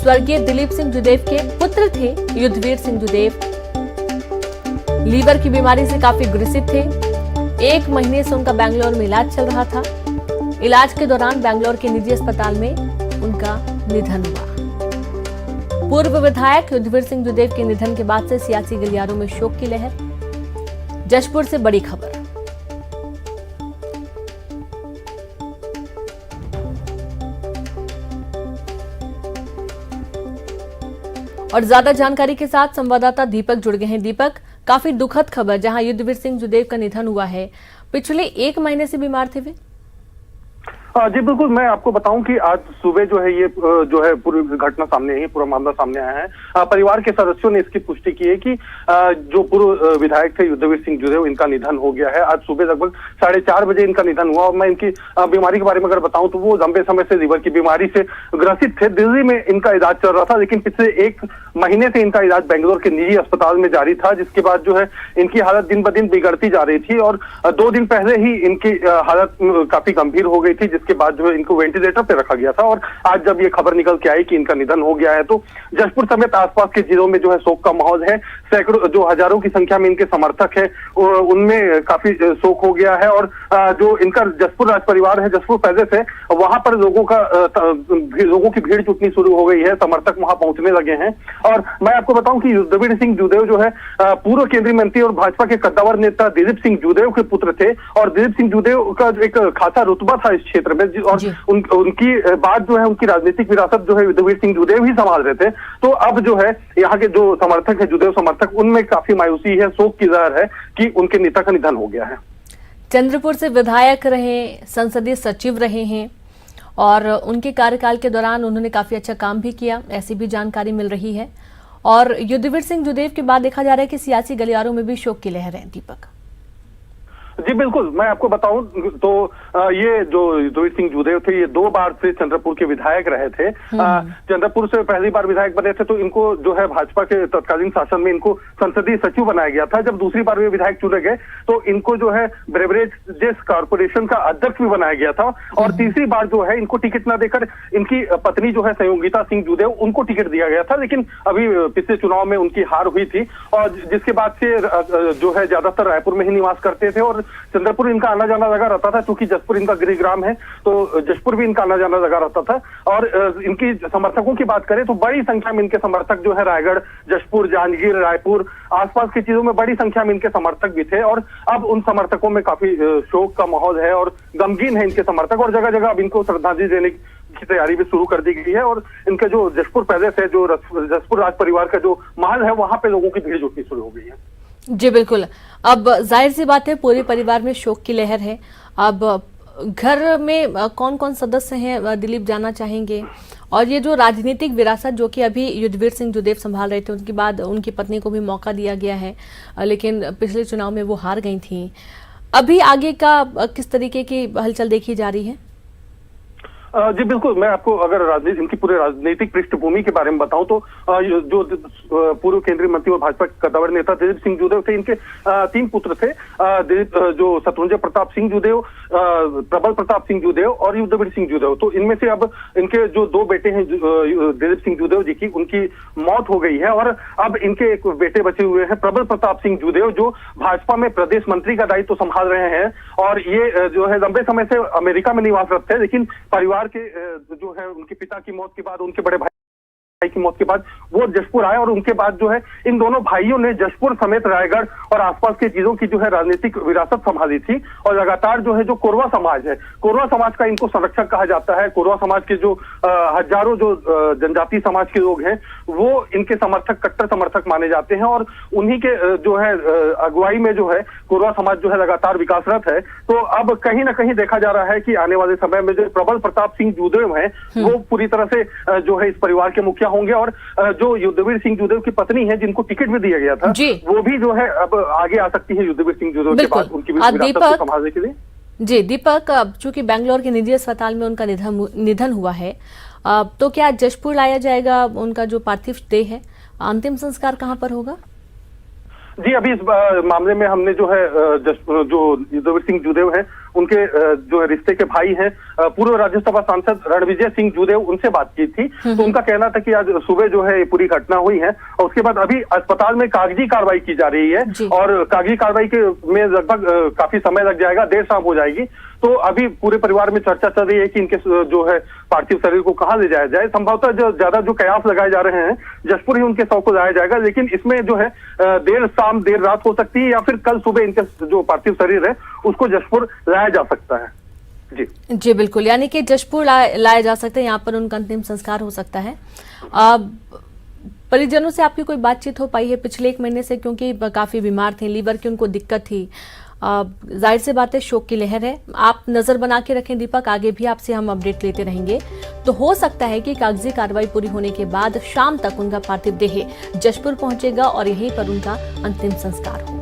स्वर्गीय दिलीप सिंह जुदेव के पुत्र थे युद्धवीर सिंह जुदेव। लीवर की बीमारी से काफी ग्रसित थे। 1 महीने से उनका बेंगलोर में इलाज चल रहा था। इलाज के दौरान बेंगलोर के निजी अस्पताल में उनका निधन हुआ। पूर्व विधायक युद्धवीर सिंह जुदेव के निधन के बाद से सियासी गलियारों में शोक की लहर। जशपुर से बड़ी खबर। और ज्यादा जानकारी के साथ संवाददाता दीपक जुड़ गए हैं। दीपक, काफी दुखद खबर, जहां युद्धवीर सिंह जुदेव का निधन हुआ है। पिछले 1 महीने से बीमार थे वे। जी बिल्कुल, मैं आपको बताऊं कि आज सुबह जो है ये जो है पूरी घटना सामने आई है, पूरा मामला सामने आया है। परिवार के सदस्यों ने इसकी पुष्टि की है कि जो पूर्व विधायक थे युद्धवीर सिंह जुदेव, इनका निधन हो गया है। आज सुबह लगभग 4:30 बजे इनका निधन हुआ। और मैं इनकी बीमारी के बारे में अगर बताऊं तो वो लंबे समय से लीवर की बीमारी से ग्रसित थे। दिल्ली में इनका इलाज चल रहा था, लेकिन पिछले 1 महीने से इनका इलाज बेंगलोर के निजी अस्पताल में जारी था, जिसके बाद जो है इनकी हालत दिन ब दिन बिगड़ती जा रही थी। और 2 दिन पहले ही इनकी हालत काफी गंभीर हो गई थी, जिसके बाद जो है इनको वेंटिलेटर पे रखा गया था। और आज जब ये खबर निकल के आई कि इनका निधन हो गया है, तो जशपुर समेत आसपास के जिलों में जो है शोक का माहौल है। सैकड़ों, जो हजारों की संख्या में इनके समर्थक है, उनमें काफी शोक हो गया है। और जो इनका जशपुर राज परिवार है, जशपुर पैलेस है, वहां पर लोगों की भीड़ जुटनी शुरू हो गई है। समर्थक वहां पहुंचने लगे हैं। और मैं आपको बताऊं कि युद्धवीर सिंह जुदेव जो है पूर्व केंद्रीय मंत्री और भाजपा के कद्दावर नेता दिलीप सिंह जुदेव के पुत्र थे। और दिलीप सिंह जुदेव का एक खासा रुतबा था इस क्षेत्र में। और उनकी बात जो है, उनकी राजनीतिक विरासत जो है युद्धवीर सिंह जुदेव ही संभाल रहे थे। तो अब जो है यहाँ के जो समर्थक है, जुदेव समर्थक, उनमें काफी मायूसी है, शोक की लहर है कि उनके नेता का निधन हो गया है। चंद्रपुर से विधायक रहे, संसदीय सचिव रहे हैं और उनके कार्यकाल के दौरान उन्होंने काफी अच्छा काम भी किया, ऐसी भी जानकारी मिल रही है। और युद्धवीर सिंह जुदेव के बाद देखा जा रहा है कि सियासी गलियारों में भी शोक की लहर है। दीपक जी बिल्कुल, मैं आपको बताऊं तो ये जो युद्धवीर सिंह जुदेव थे, ये 2 बार से चंद्रपुर के विधायक रहे थे। चंद्रपुर से पहली बार विधायक बने थे तो इनको जो है भाजपा के तत्कालीन शासन में इनको संसदीय सचिव बनाया गया था। जब दूसरी बार वे विधायक चुने गए तो इनको जो है ब्रेवरेजेस कॉर्पोरेशन का अध्यक्ष भी बनाया गया था। और तीसरी बार जो है इनको टिकट न देकर इनकी पत्नी जो है संयोगिता सिंह जुदेव, उनको टिकट दिया गया था। लेकिन अभी पिछले चुनाव में उनकी हार हुई थी, और जिसके बाद से जो है ज्यादातर रायपुर में ही निवास करते थे। और चंद्रपुर इनका आना जाना लगा रहता था, क्योंकि जशपुर इनका गृहग्राम है, तो जशपुर भी इनका आना जाना लगा रहता था। और इनकी समर्थकों की बात करें तो बड़ी संख्या में इनके समर्थक जो है रायगढ़, जशपुर, जांजगीर, रायपुर आसपास की चीजों में बड़ी संख्या में इनके समर्थक भी थे। और अब उन समर्थकों में काफी शोक का माहौल है और गमगीन है इनके समर्थक। और जगह जगह अब इनको श्रद्धांजलि देने की तैयारी भी शुरू कर दी गई है। और इनका जो जशपुर पैलेस है, जो जशपुर राज परिवार का जो महल है, वहां पे लोगों की भीड़ जुटनी शुरू हो गई है। जी बिल्कुल, अब जाहिर सी बात है पूरे परिवार में शोक की लहर है। अब घर में कौन कौन सदस्य हैं दिलीप, जानना चाहेंगे। और ये जो राजनीतिक विरासत जो कि अभी युद्धवीर सिंह जुदेव संभाल रहे थे, उनके बाद उनकी पत्नी को भी मौका दिया गया है, लेकिन पिछले चुनाव में वो हार गई थी। अभी आगे का किस तरीके की हलचल देखी जा रही है? जी बिल्कुल, मैं आपको अगर इनकी पूरे राजनीतिक पृष्ठभूमि के बारे में बताऊं तो जो पूर्व केंद्रीय मंत्री और भाजपा के कद्दावर नेता दिलीप सिंह जुदेव थे, इनके 3 पुत्र थे। जो शत्रुंजय प्रताप सिंह जुदेव, प्रबल प्रताप सिंह जुदेव और युद्धवीर सिंह जुदेव। तो इनमें से अब इनके जो 2 बेटे हैं दिलीप सिंह जुदेव जी की, उनकी मौत हो गई है। और अब इनके एक बेटे बचे हुए हैं, प्रबल प्रताप सिंह जुदेव, जो भाजपा में प्रदेश मंत्री का दायित्व संभाल रहे हैं। और ये जो है लंबे समय से अमेरिका में निवासरत थे, लेकिन परिवार के जो है उनके पिता की मौत के बाद, उनके बड़े भाई की मौत के बाद वो जशपुर आए। और उनके बाद जो है इन दोनों भाइयों ने जशपुर समेत रायगढ़ और आसपास के चीजों की जो है राजनीतिक विरासत संभाली थी। और लगातार जो है जो कोरवा समाज है, कोरवा समाज का इनको संरक्षक कहा जाता है। कोरवा समाज के जो हजारों जो जनजाति समाज के लोग हैं, वो इनके समर्थक, कट्टर समर्थक माने जाते हैं। और उन्हीं के जो है अगुवाई में जो है कोरवा समाज जो है लगातार विकासरत है। तो अब कहीं ना कहीं देखा जा रहा है कि आने वाले समय में जो प्रबल प्रताप सिंह जुदेव हैं, वो पूरी तरह से जो है इस परिवार के मुखिया होंगे। और जो युद्धवीर सिंह जुदेव की पत्नी है, जिनको टिकट भी दिया गया था, वो भी जो है अब आगे आ सकती है युद्धवीर सिंह जुदेव के बाद उनकी विरासत को संभालने के लिए। जी दीपक, अब चूंकि बेंगलोर के निजी अस्पताल में उनका निधन हुआ है, तो क्या जशपुर लाया जाएगा? उनका जो पार्थिव देह है, अंतिम संस्कार कहाँ पर होगा? जी, अभी इस मामले में हमने जो है जो युद्धवीर सिंह जुदेव है उनके जो है रिश्ते के भाई हैं पूर्व राज्यसभा सांसद रणविजय सिंह जूदेव, उनसे बात की थी। तो उनका कहना था कि आज सुबह जो है ये पूरी घटना हुई है और उसके बाद अभी अस्पताल में कागजी कार्रवाई की जा रही है और कागजी कार्रवाई के में लगभग काफी समय लग जाएगा, देर शाम हो जाएगी। तो अभी पूरे परिवार में चर्चा चल रही है कि इनके जो है पार्थिव शरीर को कहाँ ले जाया जाए। संभवतः जो ज्यादा जो कयास लगाए जा रहे हैं जशपुर ही उनके शव को लाया जाएगा, लेकिन इसमें जो है देर शाम देर रात हो सकती है या फिर कल सुबह इनके जो पार्थिव शरीर है उसको जशपुर लाया जा सकता है। जी बिल्कुल, यानी कि जशपुर लाया जा सकता है, यहाँ पर उनका अंतिम संस्कार हो सकता है। परिजनों से आपकी कोई बातचीत हो पाई है पिछले 1 महीने से, क्योंकि काफी बीमार थे, लीवर की उनको दिक्कत थी। जाहिर सी बात है शोक की लहर है। आप नजर बना के रखें दीपक, आगे भी आपसे हम अपडेट लेते रहेंगे। तो हो सकता है कि कागजी कार्रवाई पूरी होने के बाद शाम तक उनका पार्थिव देह जशपुर पहुंचेगा और यहीं पर उनका अंतिम संस्कार हो।